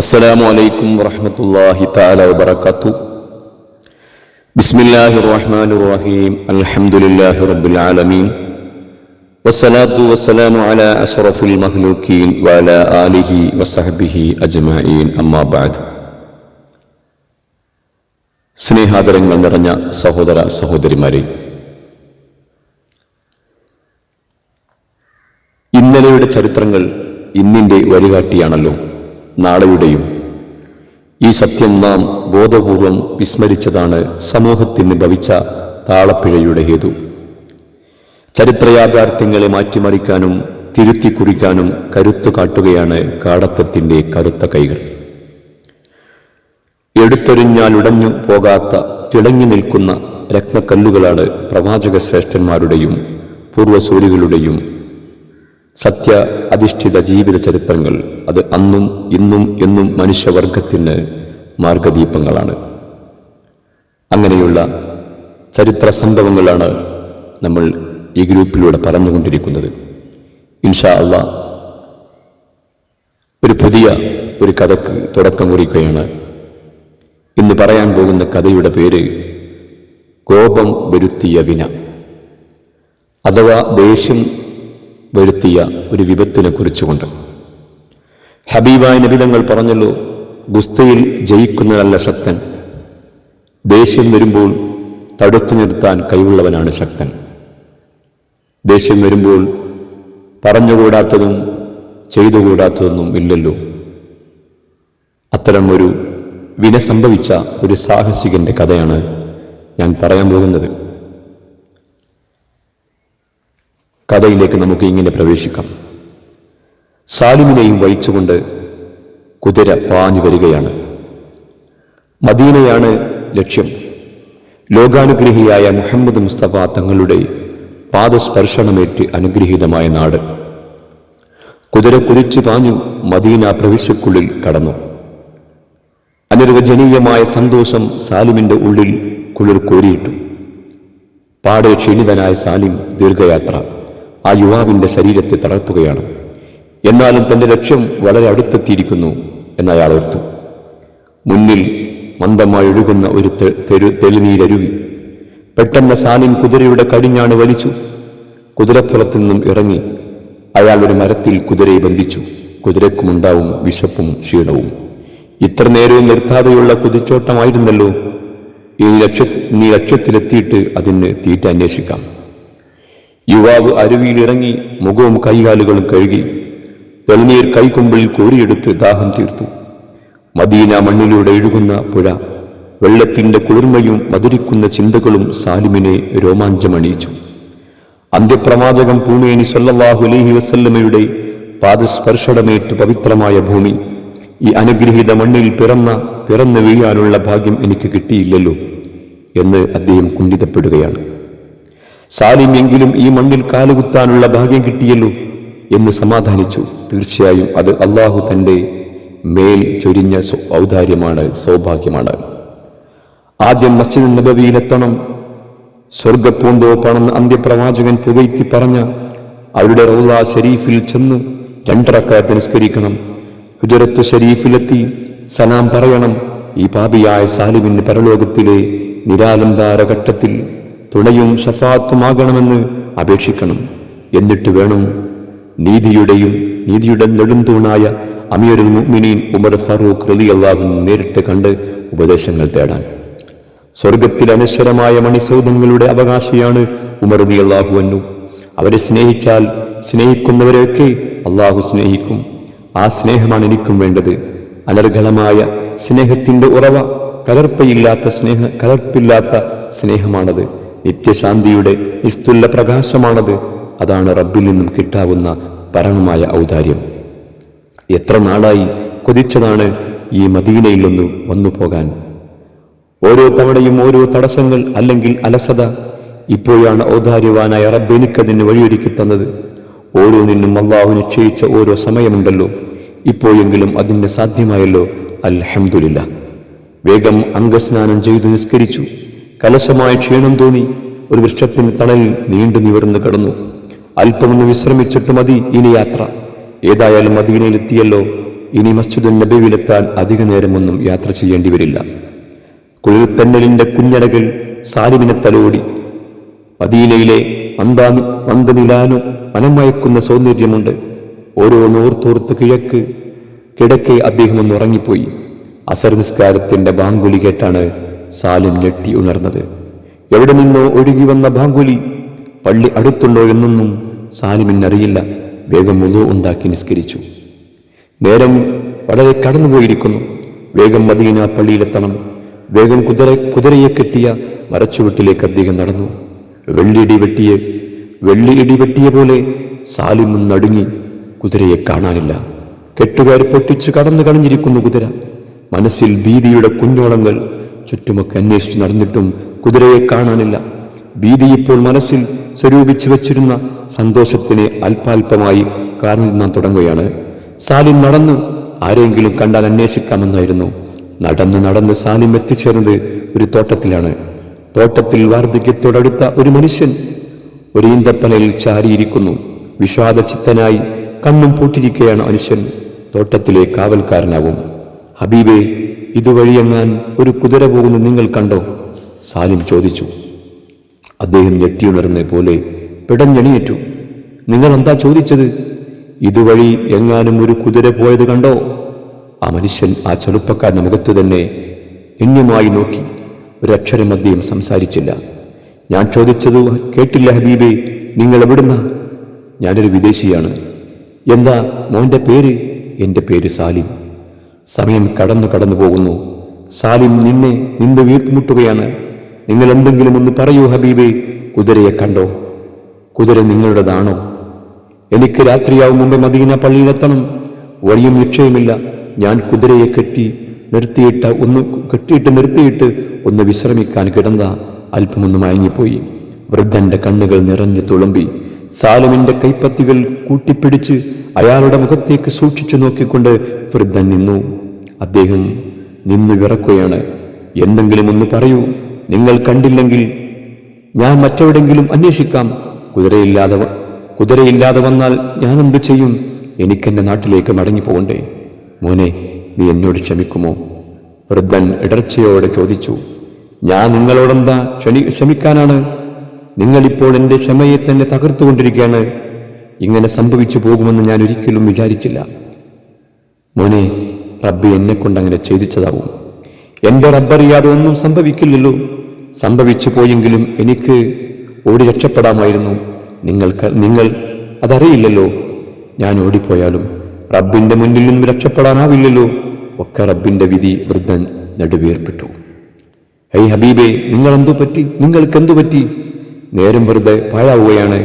അസ്സലാമു അലൈക്കും വറഹ്മത്തുള്ളാഹി തആല വബറകാതുഹു. ബിസ്മില്ലാഹിർ റഹ്മാനിർ റഹീം. അൽഹംദുലില്ലാഹി റബ്ബിൽ ആലമീൻ. വസ്സലാത്തു വസ്സലാമു അലാ അശ്റഫിൽ മഖ്ലൂഖീൻ വഅലാ ആലിഹി വസഹ്ബിഹി അജ്മഈൻ. അമ്മാ ബഅദ്. സ്നേഹാദരങ്ങൾ നിറഞ്ഞ സഹോദര സഹോദരിമാരെ, ഇന്നലെയുടെ ചരിത്രങ്ങൾ ഇന്നിൻ്റെ വഴികാട്ടിയാണല്ലോ നാളെയുടെയും. ഈ സത്യം നാം ബോധപൂർവം വിസ്മരിച്ചതാണ് സമൂഹത്തിന് ഭവിച്ച താളപ്പിഴയുടെ ഹേതു. ചരിത്ര യാഥാർത്ഥ്യങ്ങളെ മാറ്റിമറിക്കാനും തിരുത്തി കുറിക്കാനും കരുത്തു കാട്ടുകയാണ് കാടത്തത്തിൻ്റെ കറുത്ത കൈകൾ. എടുത്തെറിഞ്ഞാൽ ഉടഞ്ഞു പോകാത്ത തിളങ്ങി നിൽക്കുന്ന രത്നക്കല്ലുകളാണ് പ്രവാചക ശ്രേഷ്ഠന്മാരുടെയും പൂർവസൂരികളുടെയും സത്യ അധിഷ്ഠിത ജീവിത ചരിത്രങ്ങൾ. അത് അന്നും ഇന്നും എന്നും മനുഷ്യവർഗത്തിന് മാർഗദീപങ്ങളാണ്. അങ്ങനെയുള്ള ചരിത്ര സംഭവങ്ങളാണ് നമ്മൾ ഈ ഗ്രൂപ്പിലൂടെ പറഞ്ഞുകൊണ്ടിരിക്കുന്നത്. ഇൻഷാ അല്ലാഹ് ഒരു പുതിയ കഥക്ക് തുടക്കം കുറിക്കുകയാണ്. ഇന്ന് പറയാൻ പോകുന്ന കഥയുടെ പേര് കോപം വരുത്തിയ വിന, അഥവാ ദേഷ്യം വരുത്തിയ ഒരു വിപത്തിനെ കുറിച്ചുകൊണ്ട്. ഹബീബായ നബി തങ്ങൾ പറഞ്ഞല്ലോ, ഗുസ്തിയിൽ ജയിക്കുന്നതല്ല ശക്തൻ, ദേഷ്യം വരുമ്പോൾ തടുത്തു നിർത്താൻ കഴിവുള്ളവനാണ് ശക്തൻ. ദേഷ്യം വരുമ്പോൾ പറഞ്ഞുകൂടാത്തതും ചെയ്തുകൂടാത്തതൊന്നും ഇല്ലല്ലോ. അത്തരം ഒരു വിന സംഭവിച്ച ഒരു സാഹസികന്റെ കഥയാണ് ഞാൻ പറയാൻ പോകുന്നത്. കഥയിലേക്ക് നമുക്ക് ഇങ്ങനെ പ്രവേശിക്കാം. സാലിമിനെയും വഹിച്ചുകൊണ്ട് കുതിര പാഞ്ഞു വരികയാണ്. മദീനയാണ് ലക്ഷ്യം. ലോകാനുഗ്രഹിയായ മുഹമ്മദ് മുസ്തഫ തങ്ങളുടെ പാദസ്പർശനമേറ്റ് അനുഗ്രഹീതമായ നാട്. കുതിര കുതിച്ചു പാഞ്ഞു മദീന പ്രവിശ്യക്കുള്ളിൽ കടന്നു. അനിർവചനീയമായ സന്തോഷം സാലിമിന്റെ ഉള്ളിൽ കുളിർ കോരിയിട്ടു. പാടെ ക്ഷീണിതനായ സാലിം ദീർഘയാത്ര ആ യുവാവിന്റെ ശരീരത്തെ തളർത്തുകയാണ്. എന്നാലും തന്റെ ലക്ഷ്യം വളരെ അടുത്തെത്തിയിരിക്കുന്നു എന്നയാൾ ഓർത്തു. മുന്നിൽ മന്ദമായി ഒഴുകുന്ന ഒരു തെളിനീരരുവി. പെട്ടെന്ന് സാലിം കുതിരയുടെ കടിഞ്ഞാണ് വലിച്ചു. കുതിരപ്പുറത്തു നിന്നും ഇറങ്ങി അയാൾ ഒരു മരത്തിൽ കുതിരയെ ബന്ധിച്ചു. കുതിരക്കുമുണ്ടാവും വിശപ്പും ക്ഷീണവും. ഇത്ര നേരവും നിർത്താതെയുള്ള കുതിച്ചോട്ടമായിരുന്നല്ലോ. ഇനി ലക്ഷ്യത്തിലെത്തിയിട്ട് അതിന് തീറ്റ അന്വേഷിക്കാം. യുവാവ് അരുവിയിലിറങ്ങി മുഖവും കൈകാലുകളും കഴുകി തെളിനീർ കൈക്കുമ്പിളിൽ കോരിയെടുത്ത് ദാഹം തീർത്തു. മദീന മണ്ണിലൂടെ ഒഴുകുന്ന പുഴ, വെള്ളത്തിന്റെ കുളിർമയും മധുരിക്കുന്ന ചിന്തകളും സാലിമിനെ രോമാഞ്ചമണിയിച്ചു. അന്ത്യപ്രവാചകം പൂമേനി സ്വല്ലല്ലാഹു അലൈഹി വസല്ലമയുടെ പാദസ്പർശനമേറ്റ് പവിത്രമായ ഭൂമി, ഈ അനുഗ്രഹീത മണ്ണിൽ പിറന്നു വീഴാനുള്ള ഭാഗ്യം എനിക്ക് കിട്ടിയില്ലല്ലോ എന്ന് അദ്ദേഹം കുണ്ഠിതപ്പെടുകയാണ്. സാലിം എങ്കിലും ഈ മണ്ണിൽ കാലുകുത്താനുള്ള ഭാഗ്യം കിട്ടിയല്ലോ എന്ന് സമാധാനിച്ചു. തീർച്ചയായും അത് അള്ളാഹു തൻ്റെ മേൽ ചൊരിഞ്ഞ ഔദാര്യമാണ്, സൗഭാഗ്യമാണ്. ആദ്യം മസ്ജിദ് നബവിയിലെത്തണം. സ്വർഗപ്പൂന്തോപ്പാണെന്ന് അന്ത്യപ്രവാചകൻ പുകഴ്ത്തി പറഞ്ഞ അവരുടെ റൗള ഷരീഫിൽ ചെന്ന് 2 റക്അത്ത് നിസ്കരിക്കണം. ഹുജറത്ത് ഷരീഫിലെത്തി സലാം പറയണം. ഈ പാപിയായ സാലിമിന് പരലോകത്തിലെ നിരാലംബാര ഘട്ടത്തിൽ തുണയും ഷഫാത്തുമാകണമെന്ന് അപേക്ഷിക്കണം. എന്നിട്ട് വേണം നീതിയുടെ നെടുംതൂണായ അമീറുൽ മുഅ്മിനീൻ ഉമർ ഫാറൂഖ് റളിയല്ലാഹു അൻഹു നേരിട്ട് കണ്ട് ഉപദേശങ്ങൾ തേടാൻ. സ്വർഗത്തിൽ അനശ്വരമായ മണിസൗധങ്ങളുടെ അവകാശിയാണ് ഉമർ റളിയല്ലാഹു അൻഹു. അവരെ സ്നേഹിച്ചാൽ സ്നേഹിക്കുന്നവരെയൊക്കെ അള്ളാഹു സ്നേഹിക്കും. ആ സ്നേഹമാണ് എനിക്കും വേണ്ടത്. അനർഘളമായ സ്നേഹത്തിന്റെ ഉറവ, കലർപ്പില്ലാത്ത സ്നേഹമാണത്. നിത്യശാന്തിയുടെ നിസ്തുല പ്രകാശമാണത്. അതാണ് റബ്ബിൽ നിന്നും കിട്ടാവുന്ന പരമമായ ഔദാര്യം. എത്ര നാളായി കൊതിച്ചതാണ് ഈ മദീനയിൽ ഒന്ന് വന്നു പോകാൻ. ഓരോ തവണയും ഓരോ തടസ്സങ്ങൾ അല്ലെങ്കിൽ അലസത. ഇപ്പോഴാണ് ഔദാര്യവാനായ റബ്ബ് എനിക്കതിന് വഴിയൊരുക്കി തന്നത്. ഓരോന്നിനും അള്ളാഹു നിശ്ചയിച്ച ഓരോ സമയമുണ്ടല്ലോ. ഇപ്പോഴെങ്കിലും അതിന് സാധ്യമായല്ലോ, അൽഹംദുലില്ലാ. വേഗം അംഗസ്നാനം ചെയ്തു നിസ്കരിച്ചു. കലശമായ ക്ഷീണം തോന്നി. ഒരു വൃക്ഷത്തിന് തണലിൽ നീണ്ടു നിവർന്നു കിടന്നു. അല്പമൊന്ന് വിശ്രമിച്ചിട്ട് മതി ഇനി യാത്ര. ഏതായാലും മദീനയിലെത്തിയല്ലോ, ഇനി മസ്ജിദുൻ നബവിയിലെത്താൻ അധിക നേരമൊന്നും യാത്ര ചെയ്യേണ്ടി വരില്ല. കുളിർത്തന്നലിന്റെ കുഞ്ഞടകൾ സാലിമിനെ തലോടി. മദീനയിലെ മന്ദനിലാനു മനമയക്കുന്ന സൗന്ദര്യമുണ്ട്. ഓരോ നോർത്തോർത്ത് കിടക്കെ അദ്ദേഹം ഒന്ന് ഉറങ്ങിപ്പോയി. അസർ നിസ്കാരത്തിന്റെ ബാങ്കുലി കേട്ടാണ് സാലിം ഞെട്ടി ഉണർന്നത്. എവിടെ നിന്നോ ഒഴുകി വന്ന ബാങ്കുലി. പള്ളി അടുത്തുണ്ടോ എന്നൊന്നും സാലിമിനറിയില്ല. വേഗം വുളു ഉണ്ടാക്കി നിസ്കരിച്ചു. നേരം വളരെ കടന്നുപോയിരിക്കുന്നു. വേഗം മദീന പള്ളിയിലെത്തണം. വേഗം കുതിരയെ കെട്ടിയ മരച്ചുവട്ടിലേക്ക് അദ്ദേഹം നടന്നു. വെള്ളിയിടി വെട്ടിയ പോലെ സാലിം നടുങ്ങി. കുതിരയെ കാണാനില്ല. കെട്ടുകാർ പൊട്ടിച്ചു കടന്നു കളഞ്ഞിരിക്കുന്നു കുതിര. മനസ്സിൽ ഭീതിയുടെ കുഞ്ഞോളങ്ങൾ. ചുറ്റുമൊക്കെ അന്വേഷിച്ചു നടന്നിട്ടും കുതിരയെ കാണാനില്ല. ഭീതി ഇപ്പോൾ മനസ്സിൽ സ്വരൂപിച്ചു വച്ചിരുന്ന സന്തോഷത്തിന് അല്പാൽപമായി കാർന്നു നിന്നാൻ തുടങ്ങുകയാണ്. സാലിം നടന്നു. ആരെങ്കിലും കണ്ടാൽ അന്വേഷിക്കാമെന്നായിരുന്നു. നടന്ന് സാലിം എത്തിച്ചേർന്നത് ഒരു തോട്ടത്തിലാണ്. തോട്ടത്തിൽ വാർദ്ധക്യത്തോടടുത്ത ഒരു മനുഷ്യൻ ഒരു ഈന്തപ്പനയിൽ ചാരിയിരിക്കുന്നു. വിഷാദചിത്തനായി കണ്ണും പൂട്ടിരിക്കുകയാണ് മനുഷ്യൻ. തോട്ടത്തിലെ കാവൽക്കാരനാവും. ഹബീബേ, ഇതുവഴിയെങ്ങാൻ ഒരു കുതിര പോകുന്നത് നിങ്ങൾ കണ്ടോ? സാലിം ചോദിച്ചു. അദ്ദേഹം ഞെട്ടിയുണർന്ന പോലെ പിടഞ്ഞെണിയേറ്റു. നിങ്ങൾ എന്താ ചോദിച്ചത്? ഇതുവഴി എങ്ങാനും ഒരു കുതിര പോയത് കണ്ടോ? ആ മനുഷ്യൻ ആ ചെറുപ്പക്കാരന്റെ മുഖത്ത് തന്നെ നിന്യമായി നോക്കി. ഒരക്ഷരം അദ്ദേഹം സംസാരിച്ചില്ല. ഞാൻ ചോദിച്ചത് കേട്ടില്ല ഹബീബേ, നിങ്ങൾ എവിടുന്ന? ഞാനൊരു വിദേശിയാണ്. എന്താ മോന്റെ പേര്? എന്റെ പേര് സാലിം. സമയം കടന്നു പോകുന്നു. സാലിം നിന്ന് വീർപ്പുമുട്ടുകയാണ്. നിങ്ങൾ എന്തെങ്കിലും ഒന്ന് പറയൂ ഹബീബേ. കുതിരയെ കണ്ടോ? കുതിര നിങ്ങളുടേതാണോ? എനിക്ക് രാത്രിയാവും മുമ്പേ മദീന പള്ളിയിലെത്തണം. വഴിയും നിശ്ചയമില്ല. ഞാൻ കുതിരയെ നിർത്തിയിട്ട് ഒന്ന് വിശ്രമിക്കാൻ കിടന്ന അല്പമൊന്ന് മയങ്ങിപ്പോയി. വൃദ്ധന്റെ കണ്ണുകൾ നിറഞ്ഞു തുളുമ്പി. സാലിമിന്റെ കൈപ്പത്തികൾ കൂട്ടിപ്പിടിച്ച് അയാളുടെ മുഖത്തേക്ക് സൂക്ഷിച്ചു നോക്കിക്കൊണ്ട് വൃദ്ധൻ നിന്നു. അദ്ദേഹം നിന്നു വിറക്കുകയാണ്. എന്തെങ്കിലും ഒന്ന് പറയൂ. നിങ്ങൾ കണ്ടില്ലെങ്കിൽ ഞാൻ മറ്റെവിടെങ്കിലും അന്വേഷിക്കാം. കുതിരയില്ലാതെ വന്നാൽ ഞാൻ എന്തു ചെയ്യും? എനിക്കെന്റെ നാട്ടിലേക്ക് മടങ്ങിപ്പോകണ്ടേ? മോനെ, നീ എന്നോട് ക്ഷമിക്കുമോ? വൃദ്ധൻ ഇടർച്ചയോടെ ചോദിച്ചു. ഞാൻ നിങ്ങളോടെന്താ ക്ഷമിക്കാനാണ്? നിങ്ങളിപ്പോൾ എൻ്റെ ക്ഷമയെ തന്നെ തകർത്തുകൊണ്ടിരിക്കുകയാണ്. ഇങ്ങനെ സംഭവിച്ചു പോകുമെന്ന് ഞാൻ ഒരിക്കലും വിചാരിച്ചില്ല. മോനെ, റബ്ബ് എന്നെ കൊണ്ടങ്ങനെ ചെയ്തിച്ചതാവും. എൻ്റെ റബ്ബറിയാതെ ഒന്നും സംഭവിക്കില്ലല്ലോ. സംഭവിച്ചു പോയെങ്കിലും എനിക്ക് ഓടി രക്ഷപ്പെടാമായിരുന്നു. നിങ്ങൾ അതറിയില്ലല്ലോ. ഞാൻ ഓടിപ്പോയാലും റബ്ബിന്റെ മുന്നിൽ നിന്നും രക്ഷപ്പെടാനാവില്ലല്ലോ. ഒക്കെ റബ്ബിന്റെ വിധി. വൃദ്ധൻ നെടുവീർപ്പിട്ടു. ഹൈ ഹബീബേ, നിങ്ങൾക്കെന്തു പറ്റി? നേരം വെറുതെ പാഴാവുകയാണ്.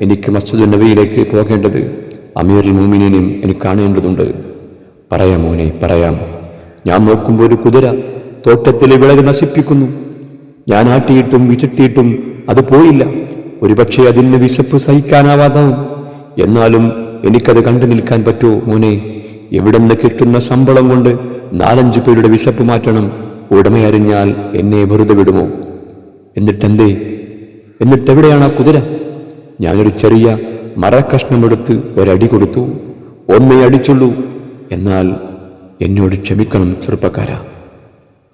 എനിക്ക് മസ്ജിദുൻ നബവിയിലേക്ക് പോകേണ്ടത്. അമീറുൽ മുഅ്മിനീനും എനിക്ക് കാണേണ്ടതുണ്ട്. പറയാം മോനെ, പറയാം. ഞാൻ നോക്കുമ്പോൾ ഒരു കുതിര തോട്ടത്തിലെ വിളകൾ നശിപ്പിക്കുന്നു. ഞാൻ ആട്ടിയിട്ടും വിചട്ടിയിട്ടും അത് പോയില്ല. ഒരുപക്ഷെ അതിന് വിശപ്പ് സഹിക്കാനാവാതാവും. എന്നാലും എനിക്കത് കണ്ടു നിൽക്കാൻ പറ്റുമോ മോനെ? എവിടെന്ന് കിട്ടുന്ന ശമ്പളം കൊണ്ട് 4-5 പേരുടെ വിശപ്പ് മാറ്റണം. ഉടമയറിഞ്ഞാൽ എന്നെ വെറുതെ വിടുമോ? എന്നിട്ടെവിടെയാണ് ആ കുതിര? ഞാനൊരു ചെറിയ മരക്കഷ്ണമെടുത്ത് ഒരടി കൊടുത്തു. ഒന്നേ അടിച്ചുള്ളൂ. എന്നാൽ എന്നോട് ക്ഷമിക്കണം ചെറുപ്പക്കാരാ.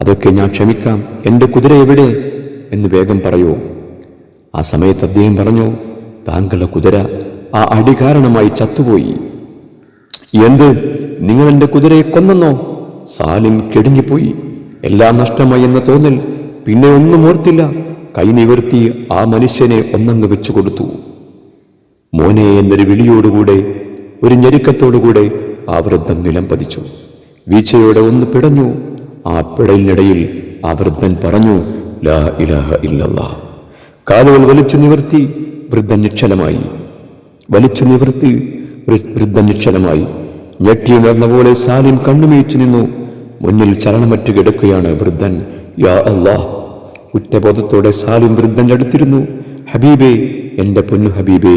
അതൊക്കെ ഞാൻ ക്ഷമിക്കാം. എൻ്റെ കുതിര എവിടെ എന്ന് വേഗം പറയൂ. ആ സമയത്ത് അദ്ദേഹം പറഞ്ഞു, താങ്കളുടെ കുതിര ആ അടി കാരണമായി ചത്തുപോയി. എന്ത്? നിങ്ങൾ എൻ്റെ കുതിരയെ കൊന്നെന്നോ? സാലിം കെടുങ്ങിപ്പോയി. എല്ലാം നഷ്ടമായി എന്ന തോന്നൽ. പിന്നെ ഒന്നും ഓർത്തില്ല. കൈ നിവർത്തി ആ മനുഷ്യനെ ഒന്നങ്ങ് വെച്ചു കൊടുത്തു. മോനെ എന്നൊരു വിളിയോടുകൂടെ, ഒരു ഞെരുക്കത്തോടുകൂടെ ആ വൃദ്ധൻ നിലം പതിച്ചു. വീഴ്ചയോടെ ഒന്ന് പിടഞ്ഞു. ആ പിടലിനിടയിൽ ആ വൃദ്ധൻ പറഞ്ഞു, ലാ ഇലാഹ ഇല്ലല്ലാഹ്. കാലുകൾ വലിച്ചു നിവർത്തി വൃദ്ധൻ നിശ്ചലമായി. ഞെട്ടിയുണർന്ന പോലെ സാലിം കണ്ണുമീച്ചു നിന്നു. മുന്നിൽ ചലനമറ്റു കിടക്കുകയാണ് വൃദ്ധൻ. യാ അല്ലാഹ്. കുറ്റബോധത്തോടെ സാലിം വൃദ്ധന്റെ അടുത്തിരുന്നു. ഹബീബേ, എന്റെ പൊന്നു ഹബീബേ.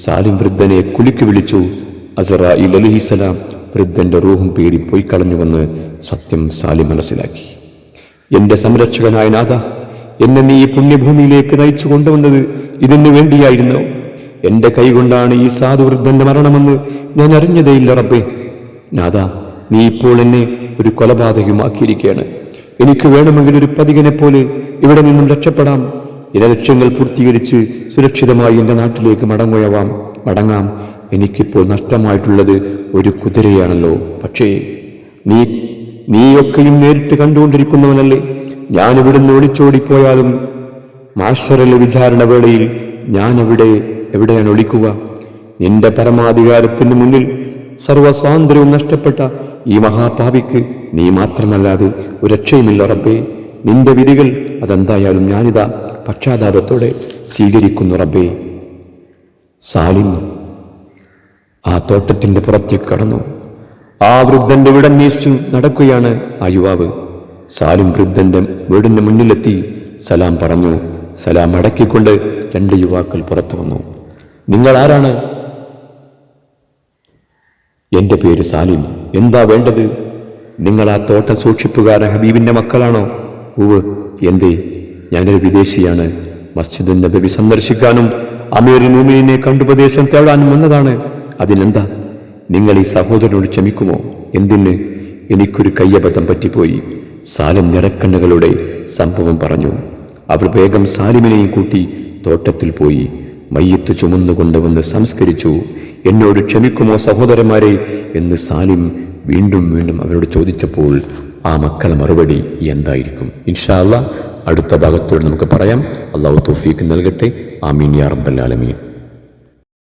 സാലിം വൃദ്ധനെ കുലുക്കി വിളിച്ചു. അസ്റായീൽ അലൈഹിസ്സലാം വൃദ്ധന്റെ റൂഹും പേടി പോയി കളഞ്ഞുവെന്ന് സത്യം സാലിം മനസ്സിലാക്കി. എന്റെ സംരക്ഷകനായ നാഥ, എന്നെ നീ ഈ പുണ്യഭൂമിയിലേക്ക് നയിച്ചു കൊണ്ടുവന്നത് ഇതിനു വേണ്ടിയായിരുന്നു. എന്റെ കൈകൊണ്ടാണ് ഈ സാധുവൃദ്ധന്റെ മരണമെന്ന് ഞാൻ അറിഞ്ഞതേയില്ല റബ്ബേ. നാഥ, നീ ഇപ്പോൾ എന്നെ ഒരു കൊലപാതകമാക്കിയിരിക്കുകയാണ്. എനിക്ക് വേണമെങ്കിൽ ഒരു പതികനെ പോലെ ഇവിടെ നിന്നും രക്ഷപ്പെടാം. എന്റെ ലക്ഷ്യങ്ങൾ പൂർത്തീകരിച്ച് സുരക്ഷിതമായി എന്റെ നാട്ടിലേക്ക് മടങ്ങാം. എനിക്കിപ്പോൾ നഷ്ടമായിട്ടുള്ളത് ഒരു കുതിരയാണല്ലോ. പക്ഷേ നീയൊക്കെയും നേരിട്ട് കണ്ടുകൊണ്ടിരിക്കുന്നവനല്ലേ. ഞാൻ ഇവിടുന്ന് ഒളിച്ചോടിപ്പോയാലും മാഷറിലെ വിചാരണ വേളയിൽ ഞാൻ എവിടെയാണ് ഒളിക്കുക? നിന്റെ പരമാധികാരത്തിന് മുന്നിൽ സർവസ്വാതന്ത്ര്യവും നഷ്ടപ്പെട്ട ഈ മഹാപാപിക്ക് നീ മാത്രമല്ലാതെ ഒരു രക്ഷയുമില്ല റബ്ബേ. നിന്റെ വിധികൾ അതെന്തായാലും ഞാനിതാ പക്ഷാതാപത്തോടെ സ്വീകരിക്കുന്നു റബ്ബേ. സാലിം ആ തോട്ടത്തിന്റെ പുറത്തേക്ക് കടന്നു. ആ വൃദ്ധന്റെ വിടന്നീച്ചു നടക്കുകയാണ് ആ യുവാവ്. സാലിം വൃദ്ധന്റെ വീടിന്റെ മുന്നിലെത്തി സലാം പറഞ്ഞു. സലാം അടക്കിക്കൊണ്ട് 2 യുവാക്കൾ പുറത്തു വന്നു. നിങ്ങൾ ആരാണ്? എന്റെ പേര് സാലിം. എന്താ വേണ്ടത്? നിങ്ങൾ ആ തോട്ടം സൂക്ഷിപ്പുകാരൻ ഹബീബിന്റെ മക്കളാണോ? ഉവ്. എന്തേ? ഞാനൊരു വിദേശിയാണ്. മസ്ജിദുൻ നബവി സന്ദർശിക്കാനും അമീറുൽ മുഅ്മിനീനെ കണ്ടുപദേശം തേടാനും വന്നതാണ്. അതിനെന്താ? നിങ്ങൾ ഈ സഹോദരനോട് ക്ഷമിക്കുമോ? എന്തിന്? എനിക്കൊരു കയ്യബദ്ധം പറ്റിപ്പോയി. സാലിം നിറക്കണ്ണുകളുടെ സംഭവം പറഞ്ഞു. അവർ വേഗം സാലിമിനെയും കൂട്ടി തോട്ടത്തിൽ പോയി മയ്യത്ത് ചുമന്നുകൊണ്ടുവന്ന് സംസ്കരിച്ചു. എന്നോട് ക്ഷമിക്കുമോ സഹോദരന്മാരെ എന്ന് സാലിം വീണ്ടും അവരോട് ചോദിച്ചപ്പോൾ ആ മക്കളെ മറുപടി എന്തായിരിക്കും? ഇൻഷാ അല്ലാഹ് അടുത്ത ഭാഗത്തോട് നമുക്ക് പറയാം. അല്ലാഹു തൗഫീഖ് നൽകട്ടെ. ആമീൻ യാ റബ്ബൽ ആലമീൻ.